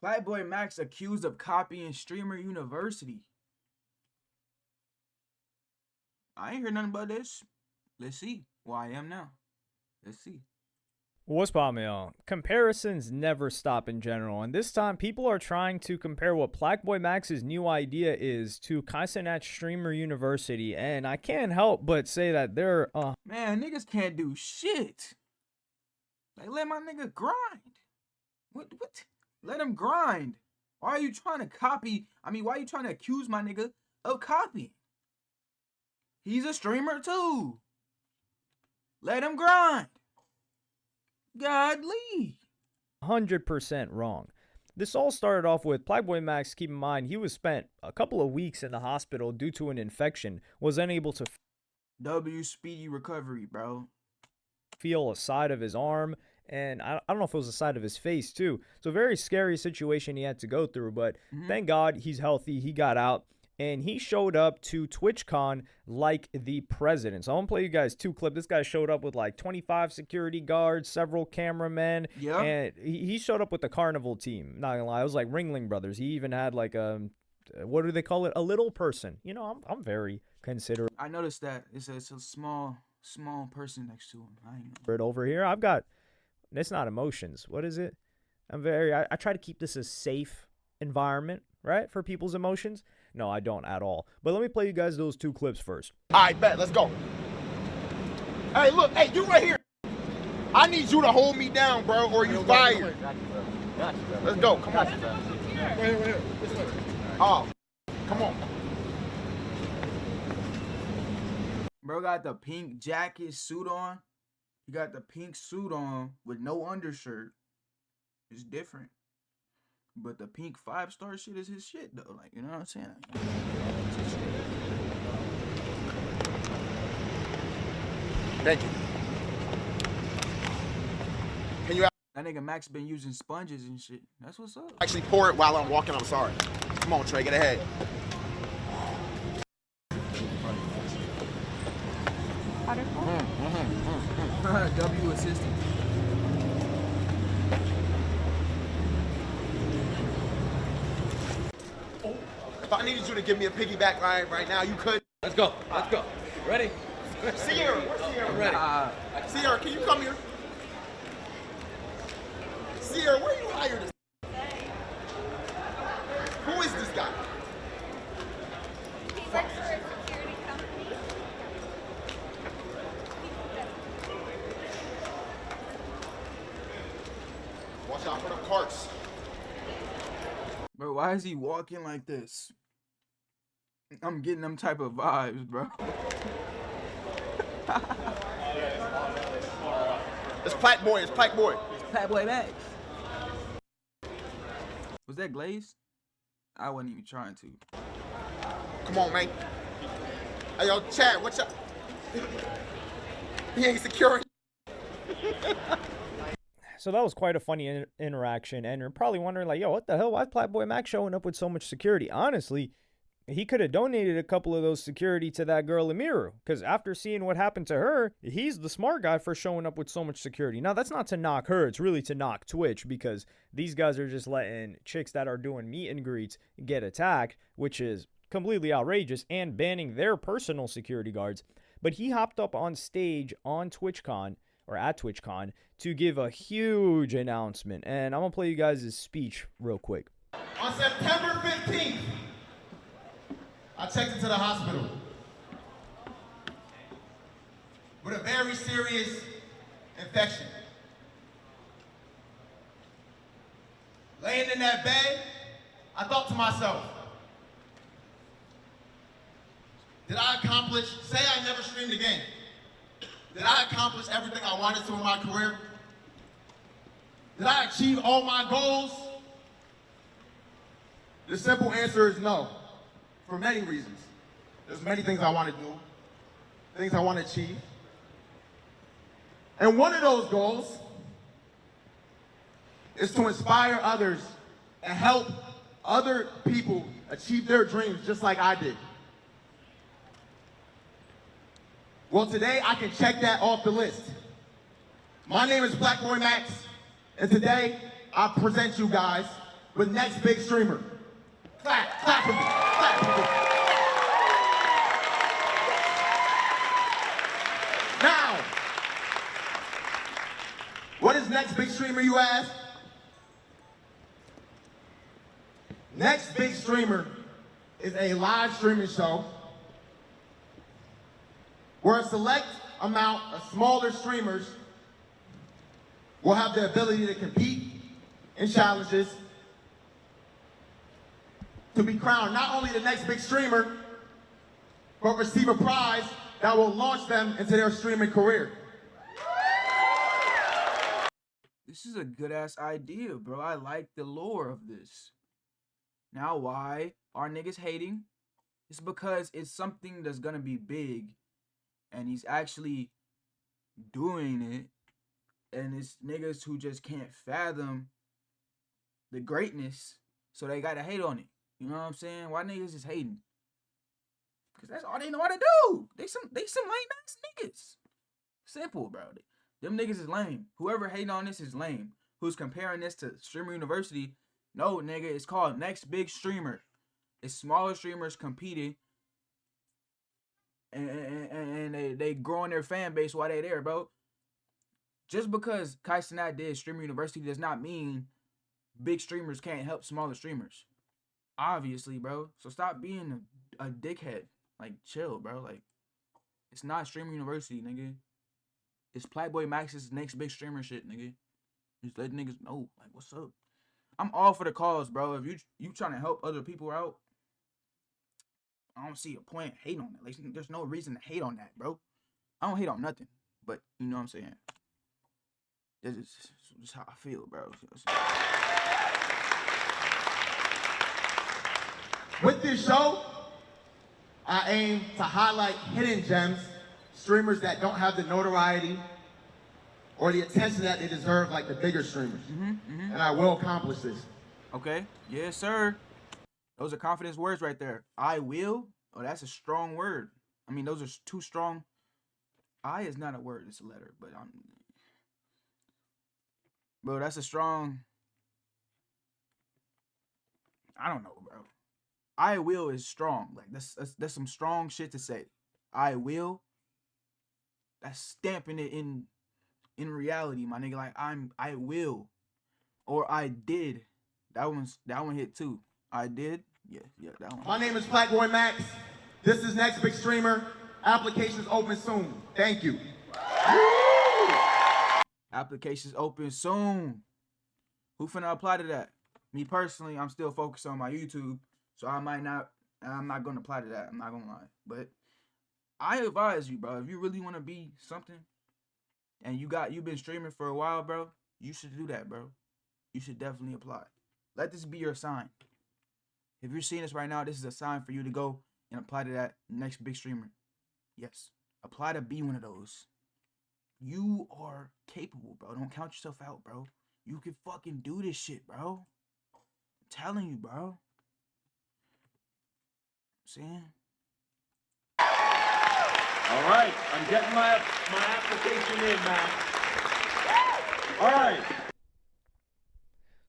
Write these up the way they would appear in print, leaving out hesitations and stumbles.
PlaqueBoyMax accused of copying Streamer University. I ain't heard nothing about this. Let's see. Well, I am now. Let's see. What's poppin', y'all? Comparisons never stop in general, and this time people are trying to compare what PlaqueBoyMax's new idea is to Kaizenat Streamer University, and I can't help but say that they're Man, niggas can't do shit. Like, let my nigga grind. What? Let him grind. Why are you trying to copy? I mean, why are you trying to accuse my nigga of copying? He's a streamer too. Let him grind. Godly. 100% wrong. This all started off with PlaqueBoyMax. Keep in mind, he was spent a couple of weeks in the hospital due to an infection, was unable to Speedy recovery, bro. feel a side of his arm, and I don't know if it was a side of his face too. So very scary situation he had to go through, but thank God he's healthy. He got out, and he showed up to TwitchCon like the president. So I'm gonna play you guys two clips. This guy showed up with like 25 security guards, several cameramen, and he showed up with the carnival team. Not gonna lie, it was like Ringling Brothers. He even had like what do they call it? A little person. You know, I'm very considerate. I noticed that it's a small person next to him. I know. Over here, I've got. It's not emotions. What is it? I try to keep this a safe environment, right, for people's emotions. No, I don't at all. But let me play you guys those two clips first. All right, bet. Let's go. Hey, look. Hey, you right here. I need you to hold me down, bro, or you fired. Let's go. Come on. Right here. Oh, come on. Bro got the pink jacket suit on. He got the pink suit on with no undershirt. It's different. But the pink 5-star shit is his shit, though. Like, you know what I'm saying? Thank you. Can you that nigga Max been using sponges and shit. That's what's up. Actually pour it while I'm walking? I'm sorry. Come on, Trey, get ahead. W assistant. If I needed you to give me a piggyback ride right now, you could. Let's go. Ready? Sierra, where's Sierra? I'm ready. Sierra, can you come here? Sierra, where you hired this? Who is this guy? He works for a security company. Watch out for the carts. Bro, why is he walking like this? I'm getting them type of vibes, bro. It's PlaqueBoy. It's PlaqueBoy. It's PlaqueBoyMax. Was that glazed? I wasn't even trying to. Come on, man. Hey, yo, Chad, what's up? He ain't secure. So that was quite a funny interaction, and you're probably wondering, like, yo, what the hell? Why is PlaqueBoyMax showing up with so much security? Honestly, he could have donated a couple of those security to that girl Amiru, because after seeing what happened to her, he's the smart guy for showing up with so much security. Now, that's not to knock her. It's really to knock Twitch, because these guys are just letting chicks that are doing meet and greets get attacked, which is completely outrageous, and banning their personal security guards. But he hopped up on stage on TwitchCon, or at TwitchCon, to give a huge announcement. And I'm going to play you guys his speech real quick. On September 15th, I checked into the hospital with a very serious infection. Laying in that bed, I thought to myself, did I accomplish, say I never streamed again, did I accomplish everything I wanted to in my career? Did I achieve all my goals? The simple answer is no, for many reasons. There's many things I want to do, things I want to achieve. And one of those goals is to inspire others and help other people achieve their dreams just like I did. Well, today I can check that off the list. My name is PlaqueBoyMax, and today I present you guys with next big streamer. Clap for me. Clap for me. Now, what is next big streamer, you ask? Next big streamer is a live streaming show where a select amount of smaller streamers will have the ability to compete in challenges to be crowned not only the next big streamer, but receive a prize that will launch them into their streaming career. This is a good ass idea, bro. I like the lore of this. Now, why are niggas hating? It's because it's something that's gonna be big, and he's actually doing it, and it's niggas who just can't fathom the greatness, so they gotta hate on it. You know what I'm saying? Why niggas is hating? Because that's all they know how to do. They some lame ass niggas. Simple, bro. Them niggas is lame. Whoever hating on this is lame. Who's comparing this to Streamer University? No, nigga, it's called Next Big Streamer. It's smaller streamers competing, and they growing their fan base while they there, bro. Just because Kai Cenat did Streamer University does not mean big streamers can't help smaller streamers. Obviously, bro. So stop being a dickhead. Like, chill, bro. Like, it's not Streamer University, nigga. It's PlaqueBoyMax's next big streamer shit, nigga. Just let niggas know, like, what's up. I'm all for the cause, bro. If you trying to help other people out, I don't see a point hating on that. Like, there's no reason to hate on that, bro. I don't hate on nothing, but you know what I'm saying. This is just how I feel, bro. With this show, I aim to highlight hidden gems, streamers that don't have the notoriety or the attention that they deserve like the bigger streamers. And I will accomplish this. Okay. Yes, sir. Those are confidence words right there. I will. Oh, that's a strong word. I mean, those are too strong. I is not a word. It's a letter. But bro, that's a strong. I don't know, bro. I will is strong. Like, that's some strong shit to say. I will. That's stamping it in reality, my nigga. Like, I will. Or I did. That one hit too. I did. Yeah, that one. My name is PlaqueBoyMax. This is Next Big Streamer. Applications open soon. Thank you. Applications open soon. Who finna apply to that? Me personally, I'm still focused on my YouTube, so I'm not gonna apply to that. I'm not gonna lie. But I advise you, bro, if you really wanna be something and you've been streaming for a while, bro, you should do that, bro. You should definitely apply. Let this be your sign. If you're seeing this right now, this is a sign for you to go and apply to that next big streamer. Yes. Apply to be one of those. You are capable, bro. Don't count yourself out, bro. You can fucking do this shit, bro. I'm telling you, bro. Saying. All right, I'm getting my application in now. All right.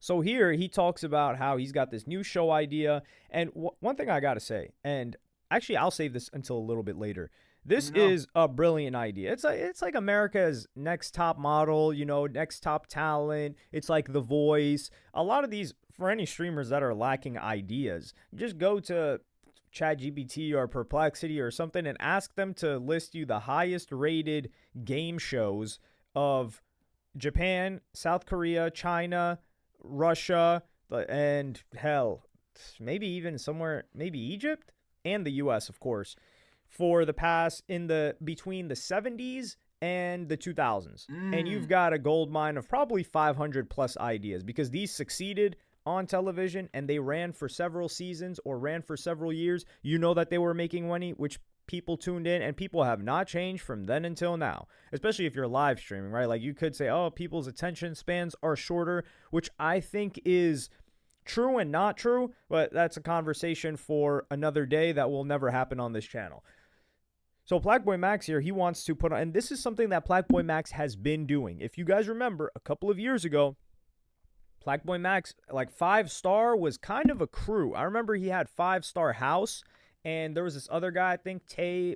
So here he talks about how he's got this new show idea. And one thing I got to say, and actually I'll save this until a little bit later. This is a brilliant idea. It's like America's next top model, you know, next top talent. It's like The Voice. A lot of these, for any streamers that are lacking ideas, just go to ChatGPT or Perplexity or something and ask them to list you the highest rated game shows of Japan, South Korea, China, Russia, and hell, maybe even somewhere, maybe Egypt and the US, of course, for the past between the 70s and the 2000s. And you've got a gold mine of probably 500 plus ideas, because these succeeded on television and they ran for several seasons or ran for several years. You know that they were making money, which people tuned in, and people have not changed from then until now, especially if you're live streaming, right? Like, you could say, oh, people's attention spans are shorter, which I think is true and not true, but that's a conversation for another day that will never happen on this channel. So PlaqueBoyMax here, he wants to put on, and this is something that PlaqueBoyMax has been doing. If you guys remember, a couple of years ago, PlaqueBoyMax, like 5-star was kind of a crew. I remember he had 5-star House, and there was this other guy, I think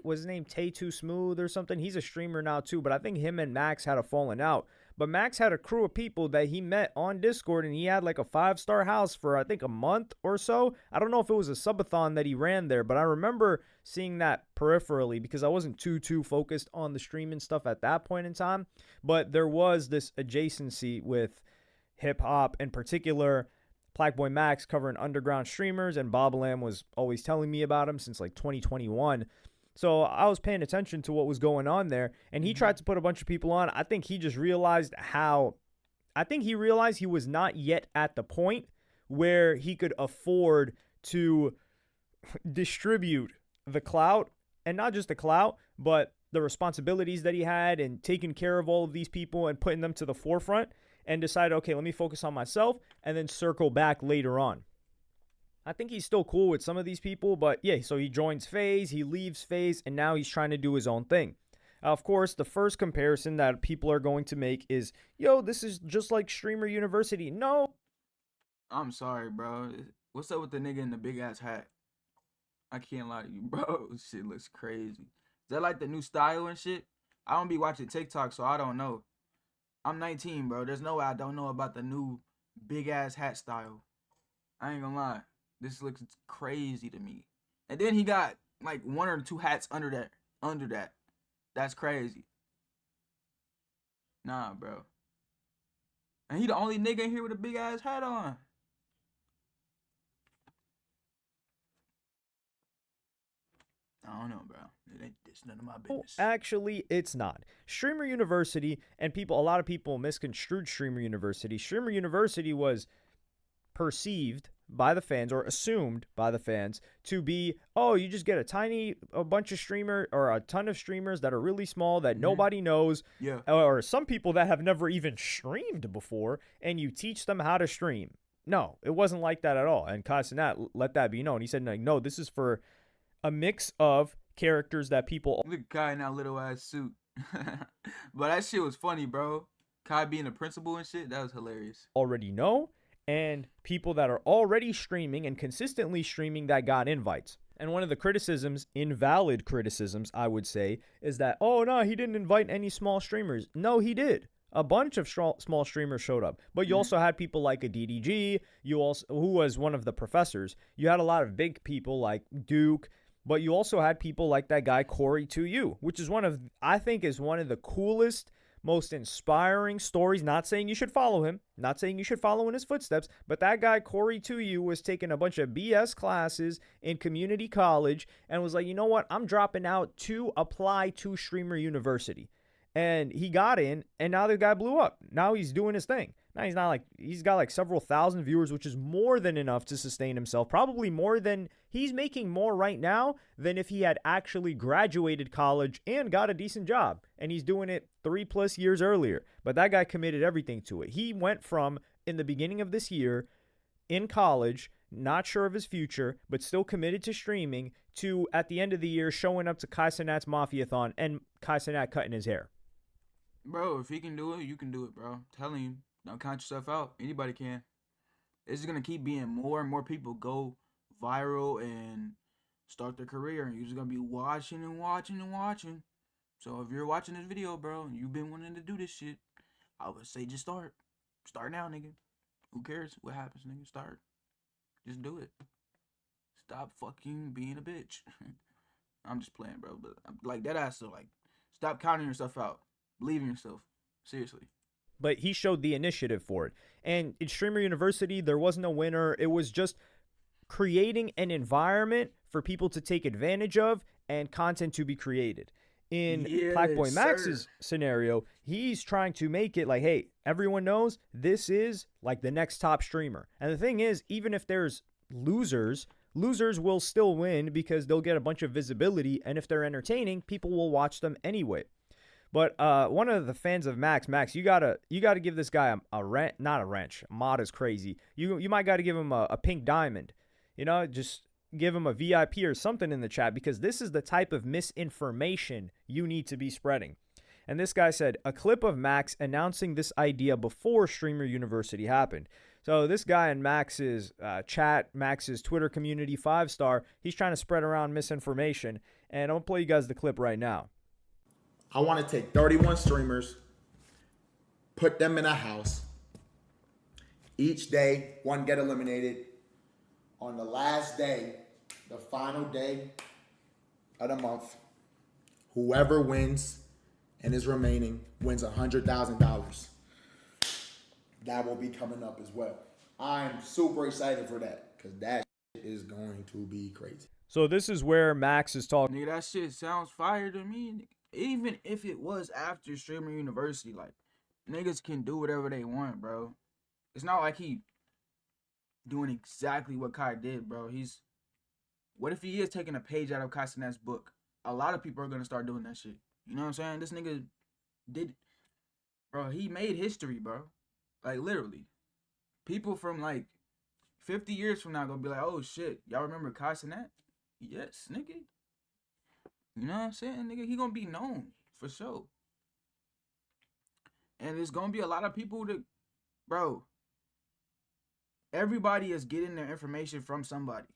was his name Tay Too Smooth or something. He's a streamer now too, but I think him and Max had a falling out. But Max had a crew of people that he met on Discord, and he had like a 5-star house for I think a month or so. I don't know if it was a subathon that he ran there, but I remember seeing that peripherally because I wasn't too focused on the streaming stuff at that point in time. But there was this adjacency with hip hop, in particular PlaqueBoyMax covering underground streamers, and Bobalam was always telling me about him since like 2021. So I was paying attention to what was going on there, and he tried to put a bunch of people on. I think he just realized he was not yet at the point where he could afford to distribute the clout, and not just the clout, but the responsibilities that he had and taking care of all of these people and putting them to the forefront, and decided, okay, let me focus on myself and then circle back later on. I think he's still cool with some of these people, but yeah, so he joins FaZe, he leaves FaZe, and now he's trying to do his own thing. Of course, the first comparison that people are going to make is, yo, this is just like Streamer University. No. I'm sorry, bro. What's up with the nigga in the big ass hat? I can't lie to you, bro. Shit looks crazy. Is that like the new style and shit? I don't be watching TikTok, so I don't know. I'm 19, bro. There's no way I don't know about the new big ass hat style. I ain't gonna lie. This looks crazy to me. And then he got like 1 or 2 hats under that. That's crazy. Nah, bro. And he the only nigga in here with a big ass hat on. I don't know, bro. It's none of my business. Actually, it's not. Streamer University, and a lot of people misconstrued Streamer University. Streamer University was perceived by the fans, or assumed by the fans, to be, oh, you just get a bunch of streamer, or a ton of streamers that are really small that nobody knows, Yeah. or some people that have never even streamed before, and you teach them how to stream. No, it wasn't like that at all. And Kai Cenat let that be known. He said, like, no, this is for a mix of characters that people. Look at Kai in that little ass suit. But that shit was funny, bro. Kai being a principal and shit, that was hilarious. Already know, and people that are already streaming and consistently streaming that got invites. And one of the criticisms, invalid criticisms, I would say, is that, oh, no, he didn't invite any small streamers. No, he did. A bunch of small streamers showed up. But you also had people like a DDG, who was one of the professors. You had a lot of big people like Duke, but you also had people like that guy Corey 2U, which is I think is one of the coolest, most inspiring stories. Not saying you should follow him, not saying you should follow in his footsteps, but that guy Corey 2U was taking a bunch of BS classes in community college and was like, you know what, I'm dropping out to apply to Streamer University. And he got in, and now the guy blew up. Now he's doing his thing. Now he's got like several thousand viewers, which is more than enough to sustain himself. Probably he's making more right now than if he had actually graduated college and got a decent job. And he's doing it 3+ years earlier. But that guy committed everything to it. He went from, in the beginning of this year, in college, not sure of his future, but still committed to streaming, to, at the end of the year, showing up to Kai Cenat's Mafiathon and Kai Cenat cutting his hair. Bro, if he can do it, you can do it, bro. I'm telling you, don't count yourself out. Anybody can. It's just gonna keep being more and more people go viral and start their career, and you're just gonna be watching and watching and watching. So if you're watching this video, bro, and you've been wanting to do this shit, I would say just start. Start now, nigga. Who cares what happens, nigga? Start. Just do it. Stop fucking being a bitch. I'm just playing, bro. But like that ass, so like, stop counting yourself out. Believe in yourself. Seriously. But he showed the initiative for it. And in Streamer University, there wasn't a winner. It was just creating an environment for people to take advantage of and content to be created. In PlaqueBoyMax's scenario, he's trying to make it like, hey, everyone knows this is like the next top streamer. And the thing is, even if there's losers will still win because they'll get a bunch of visibility. And if they're entertaining, people will watch them anyway. But one of the fans of Max, you gotta give this guy not a wrench. Mod is crazy. You might gotta give him a pink diamond. You know, just give him a VIP or something in the chat, because this is the type of misinformation you need to be spreading. And this guy said, a clip of Max announcing this idea before Streamer University happened. So this guy in Max's chat, Max's Twitter community 5-star, he's trying to spread around misinformation. And I'm going to play you guys the clip right now. I want to take 31 streamers, put them in a house. Each day, one get eliminated. On the last day, the final day of the month, whoever wins and is remaining wins $100,000. That will be coming up as well. I'm super excited for that because that shit is going to be crazy. So this is where Max is talking. Nigga, that shit sounds fire to me. Even if it was after Streamer University, like, niggas can do whatever they want, bro. It's not like he doing exactly what Kai did, bro. What if he is taking a page out of Kai Cenat's book? A lot of people are gonna start doing that shit. You know what I'm saying? This nigga did, bro. He made history, bro. Like, literally. People from like 50 years from now gonna be like, oh shit, y'all remember Kai Cenat? Yes, nigga. You know what I'm saying, nigga? He gonna be known for sure. And there's gonna be a lot of people that, bro. Everybody is getting their information from somebody.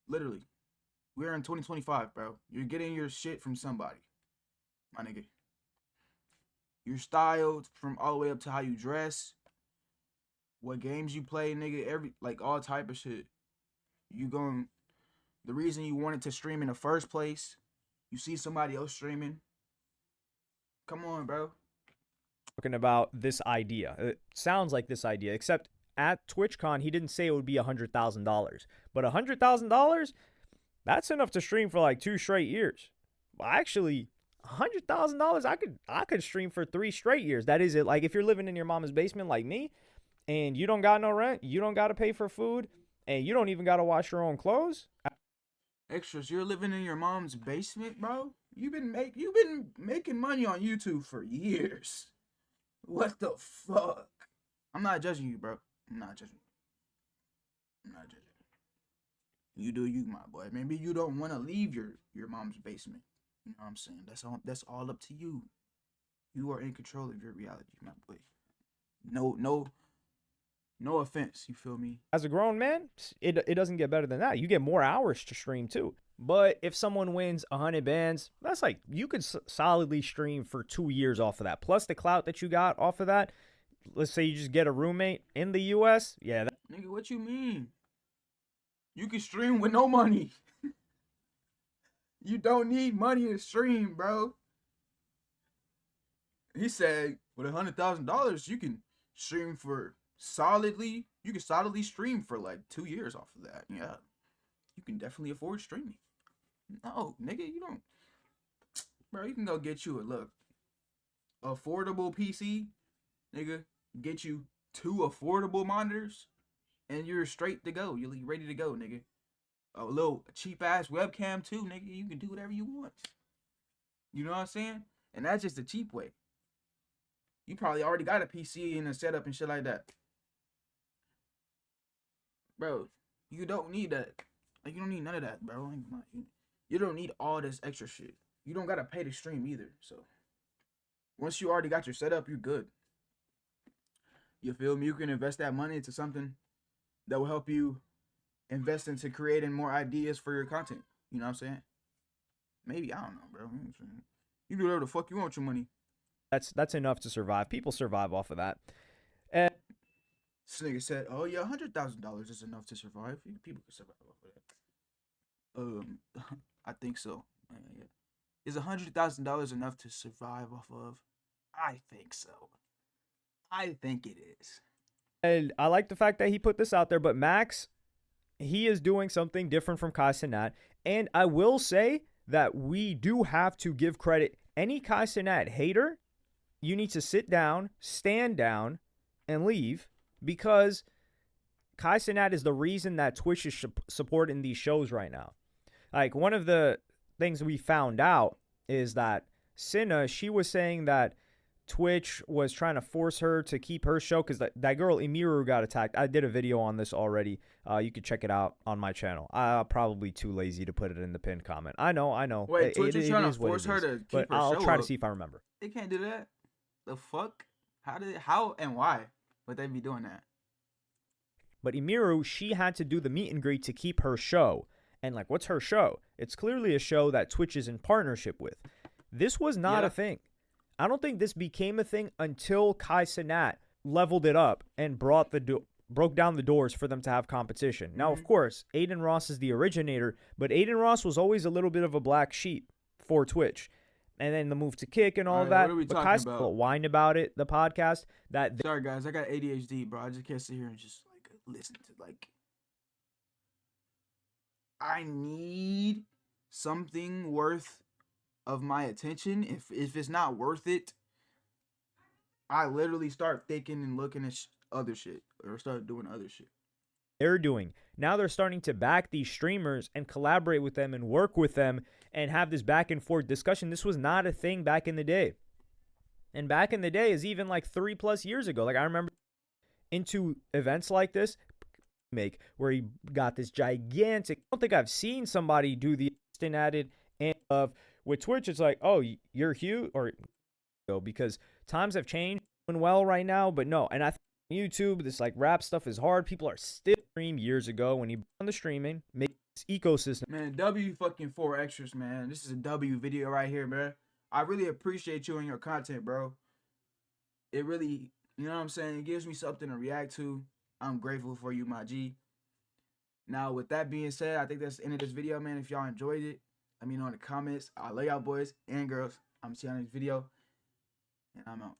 Literally. We're in 2025, bro. You're getting your shit from somebody, my nigga. Your style, from all the way up to how you dress, what games you play, nigga, all type of shit. The reason you wanted to stream in the first place, you see somebody else streaming. Come on, bro. Talking about this idea. It sounds like this idea, except at TwitchCon, he didn't say it would be $100,000. But $100,000, that's enough to stream for like 2 straight years. Well, actually, $100,000, I could stream for 3 straight years. That is it. Like, if you're living in your mama's basement like me, and you don't got no rent, you don't got to pay for food, and you don't even got to wash your own clothes. Extras, you're living in your mom's basement, bro? You've been making money on YouTube for years. What the fuck? I'm not judging you, bro. I'm not judging you. You do you, my boy. Maybe you don't want to leave your mom's basement. You know what I'm saying? That's all up to you. You are in control of your reality, my boy. No offense, you feel me? As a grown man, it doesn't get better than that. You get more hours to stream too. But if someone wins 100 bands, that's like, you could solidly stream for 2 years off of that. Plus the clout that you got off of that. Let's say you just get a roommate in the US. Yeah. Nigga, what you mean? You can stream with no money. You don't need money to stream, bro. He said with $100,000, you can stream for solidly stream for like 2 years off of that. Yeah. You can definitely afford streaming. No, nigga, you don't. Bro, you can go get you a affordable PC, nigga. Get you 2 affordable monitors, and you're straight to go. You're ready to go, nigga. A little cheap ass webcam too, nigga. You can do whatever you want. You know what I'm saying? And that's just the cheap way. You probably already got a PC and a setup and shit like that. Bro, you don't need that. Like, you don't need none of that, bro. You don't need all this extra shit. You don't gotta pay to stream either. So once you already got your setup, you're good. You feel me? You can invest that money into something that will help you invest into creating more ideas for your content. You know what I'm saying? Maybe, I don't know, bro. You know what I'm saying? You do whatever the fuck you want with your money. That's enough to survive. People survive off of that. And this nigga said, oh yeah, $100,000 is enough to survive. People can survive off of that. I think so. Yeah. Is $100,000 enough to survive off of? I think so. I think it is. And I like the fact that he put this out there, but Max, he is doing something different from Kai Cenat. And I will say that we do have to give credit. Any Kai Cenat hater, you need to sit down, stand down, and leave, because Kai Cenat is the reason that Twitch is supporting these shows right now. Like, one of the things we found out is that Cinna, she was saying that Twitch was trying to force her to keep her show because that girl Imiru got attacked. I did a video on this already. You could check it out on my channel. I'm probably too lazy to put it in the pinned comment. I know. Wait, Twitch is trying to force her to keep her show I'll try up. To see if I remember. They can't do that. The fuck? How and why would they be doing that? But Emiru, she had to do the meet and greet to keep her show. And like, what's her show? It's clearly a show that Twitch is in partnership with. This was not a thing. I don't think this became a thing until Kai Cenat leveled it up and broke down the doors for them to have competition. Now, of course, Aiden Ross is the originator, but Aiden Ross was always a little bit of a black sheep for Twitch. And then the move to Kick and all right, that. what are we but talking Kai's about? whine about it, the podcast. Sorry, guys. I got ADHD, bro. I just can't sit here and just, like, listen to, like... I need something worth of my attention. If it's not worth it, I literally start thinking and looking at other shit. Or start doing other shit. They're doing. Now they're starting to back these streamers and collaborate with them and work with them and have this back and forth discussion. This was not a thing back in the day. And back in the day is even like 3+ years ago. Like I remember into events like this, where he got this gigantic, I don't think I've seen somebody do the instant added and of with Twitch. It's like, oh, you're huge, or because times have changed well right now, but no. And I think YouTube, this like rap stuff is hard. People are still stream years ago when he on the streaming, make this ecosystem. Man, W fucking 4 extras, man. This is a W video right here, man. I really appreciate you and your content, bro. It really, you know what I'm saying? It gives me something to react to. I'm grateful for you, my G. Now, with that being said, I think that's the end of this video, man. If y'all enjoyed it, let me know in the comments. I love y'all boys and girls. I'm seeing you on this video, and I'm out.